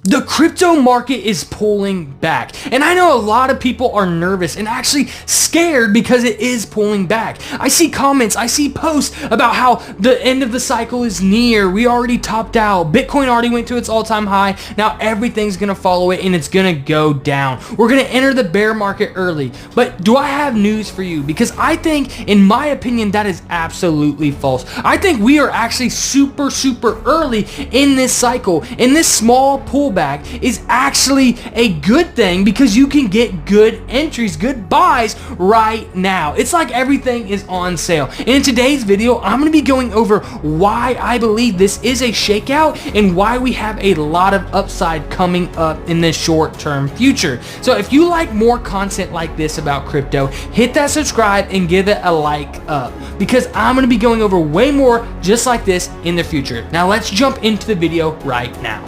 The crypto market is pulling back, and I know a lot of people are nervous and actually scared because it is pulling back. I see comments, I see posts about how the end of the cycle is near, we already topped out, Bitcoin already went to its all-time high, now everything's gonna follow it and it's gonna go down. We're gonna enter the bear market early. But do I have news for you? Because I think, in my opinion, that is absolutely false. I think we are actually super early in this cycle, in this small pullback is actually a good thing because you can get good entries, good buys right now. It's like everything is on sale. And in today's video, I'm going to be going over why I believe this is a shakeout and why we have a lot of upside coming up in the short-term future. So if you like more content like this about crypto, hit that subscribe and give it a like up because I'm going to be going over way more just like this in the future. Now let's jump into the video right now.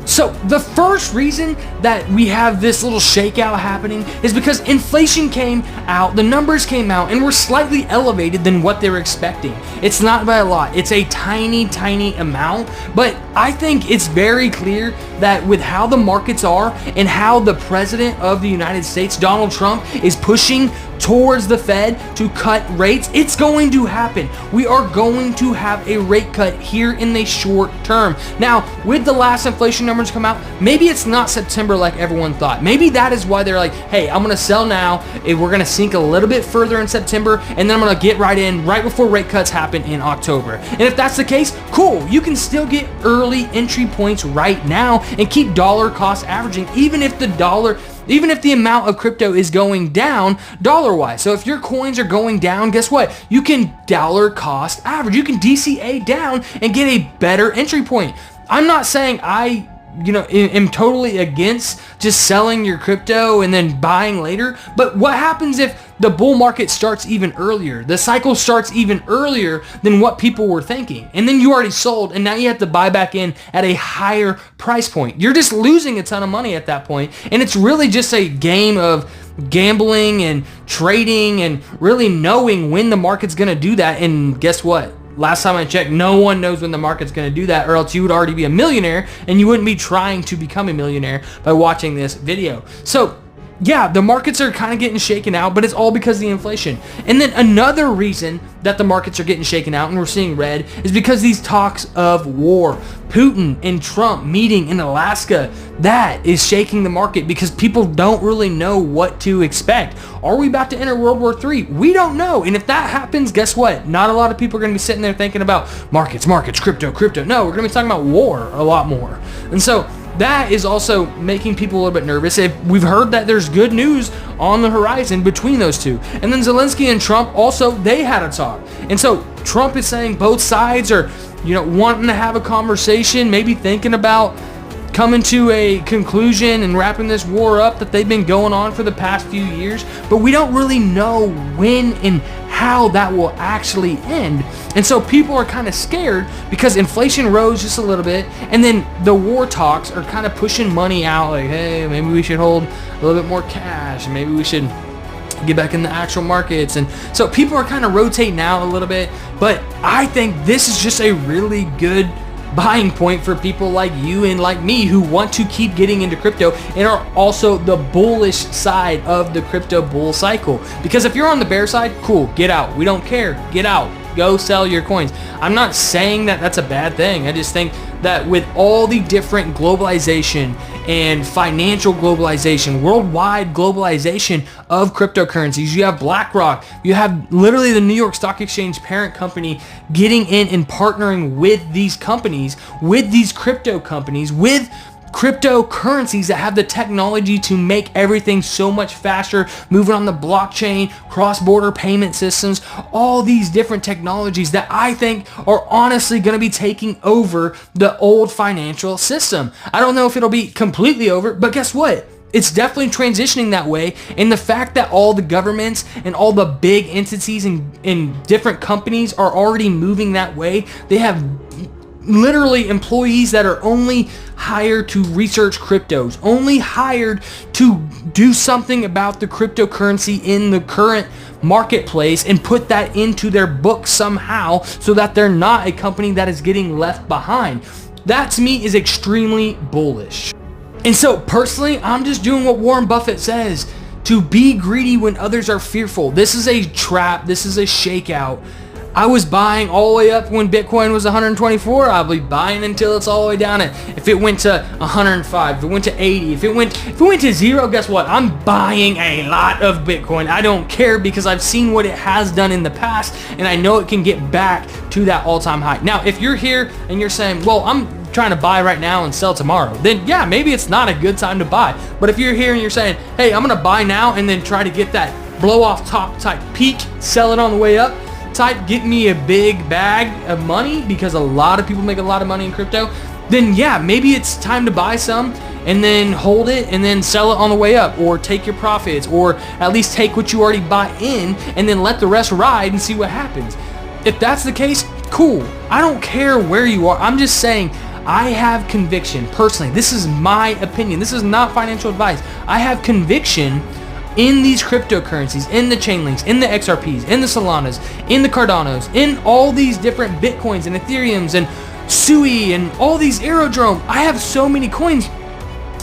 So the first reason that we have this little shakeout happening is because inflation came out, the numbers came out, and were slightly elevated than what they were expecting. It's not by a lot. It's a tiny amount, but I think it's very clear that with how the markets are and how the president of the United States, Donald Trump, is pushing towards the Fed to cut rates, it's going to happen. We are going to have a rate cut here in the short term. Now, with the last inflation numbers come out, maybe it's not September like everyone thought. Maybe that is why they're like, hey, I'm going to sell now. We're going to sink a little bit further in September, and then I'm going to get right in right before rate cuts happen in October. And if that's the case, cool. You can still get early entry points right now and keep dollar cost averaging, even if the amount of crypto is going down dollar-wise. So if your coins are going down, guess what? You can dollar cost average. You can DCA down and get a better entry point. I'm not saying I am totally against just selling your crypto and then buying later. But what happens if the bull market starts even earlier? The cycle starts even earlier than what people were thinking. And then you already sold and now you have to buy back in at a higher price point. You're just losing a ton of money at that point. And it's really just a game of gambling and trading and really knowing when the market's going to do that. And guess what? Last time I checked, no one knows when the market's going to do that, or else you would already be a millionaire and you wouldn't be trying to become a millionaire by watching this video. So yeah, the markets are kind of getting shaken out, but it's all because of the inflation. And then another reason that the markets are getting shaken out and we're seeing red is because these talks of war, Putin and Trump meeting in Alaska, that is shaking the market because people don't really know what to expect. Are we about to enter World War III? We don't know. And if that happens, guess what? Not a lot of people are going to be sitting there thinking about markets, crypto. No, we're going to be talking about war a lot more. And so that is also making people a little bit nervous. We've heard that there's good news on the horizon between those two. And then Zelensky and Trump also, they had a talk. And so Trump is saying both sides are, wanting to have a conversation, maybe thinking about coming to a conclusion and wrapping this war up that they've been going on for the past few years. But we don't really know when and how that will actually end. And so people are kind of scared because inflation rose just a little bit, and then the war talks are kind of pushing money out, like, hey, maybe we should hold a little bit more cash, maybe we should get back in the actual markets. And so people are kind of rotating out a little bit, but I think this is just a really good buying point for people like you and like me who want to keep getting into crypto and are also the bullish side of the crypto bull cycle. Because if you're on the bear side, cool, get out. We don't care. Get out. Go sell your coins. I'm not saying that that's a bad thing. I just think that with all the different globalization and financial globalization, worldwide globalization of cryptocurrencies, you have BlackRock, you have literally the New York Stock Exchange parent company getting in and partnering with these companies, with these crypto companies, with cryptocurrencies that have the technology to make everything so much faster, moving on the blockchain, cross-border payment systems, all these different technologies that I think are honestly going to be taking over the old financial system. I don't know if it'll be completely over, but guess what? It's definitely transitioning that way. And the fact that all the governments and all the big entities and different companies are already moving that way, they have literally employees that are only hired to research cryptos, only hired to do something about the cryptocurrency in the current marketplace and put that into their book somehow so that they're not a company that is getting left behind. That to me is extremely bullish. And so personally, I'm just doing what Warren Buffett says, to be greedy when others are fearful. This is a trap. This is a shakeout. I was buying all the way up when Bitcoin was 124. I'll be buying until it's all the way down. If it went to 105, if it went to 80, if it went to 0, guess what? I'm buying a lot of Bitcoin. I don't care, because I've seen what it has done in the past, and I know it can get back to that all-time high. Now, if you're here and you're saying, well, I'm trying to buy right now and sell tomorrow, then yeah, maybe it's not a good time to buy. But if you're here and you're saying, hey, I'm gonna buy now and then try to get that blow off top type peak, sell it on the way up type, get me a big bag of money, because a lot of people make a lot of money in crypto, then yeah, maybe it's time to buy some and then hold it and then sell it on the way up, or take your profits, or at least take what you already buy in and then let the rest ride and see what happens. If that's the case, cool. I don't care where you are. I'm just saying, I have conviction personally. This is my opinion. This is not financial advice. I have conviction in these cryptocurrencies, in the Chainlinks, in the XRPs, in the Solanas, in the Cardanos, in all these different Bitcoins and Ethereums and Sui and all these Aerodrome. I have so many coins,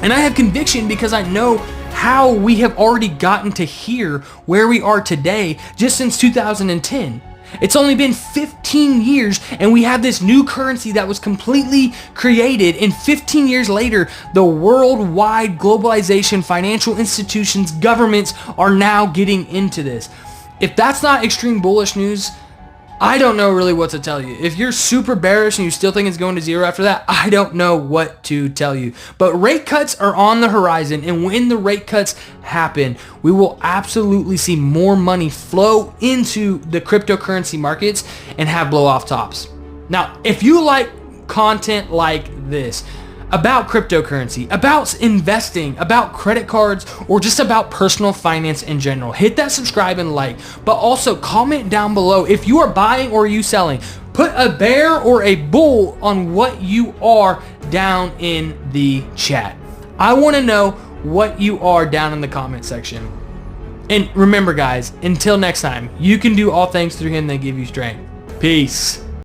and I have conviction because I know how we have already gotten to here, where we are today, just since 2010. It's only been 15 years, and we have this new currency that was completely created. And 15 years later, the worldwide globalization, financial institutions, governments are now getting into this. If that's not extreme bullish news, I don't know really what to tell you. If you're super bearish and you still think it's going to 0 after that, I don't know what to tell you. But rate cuts are on the horizon, and when the rate cuts happen, we will absolutely see more money flow into the cryptocurrency markets and have blow off tops. Now, if you like content like this, about cryptocurrency, about investing, about credit cards, or just about personal finance in general, hit that subscribe and like, but also comment down below if you are buying or are you selling. Put a bear or a bull on what you are down in the chat. I want to know what you are down in the comment section. And remember, guys, until next time, you can do all things through him that give you strength. Peace.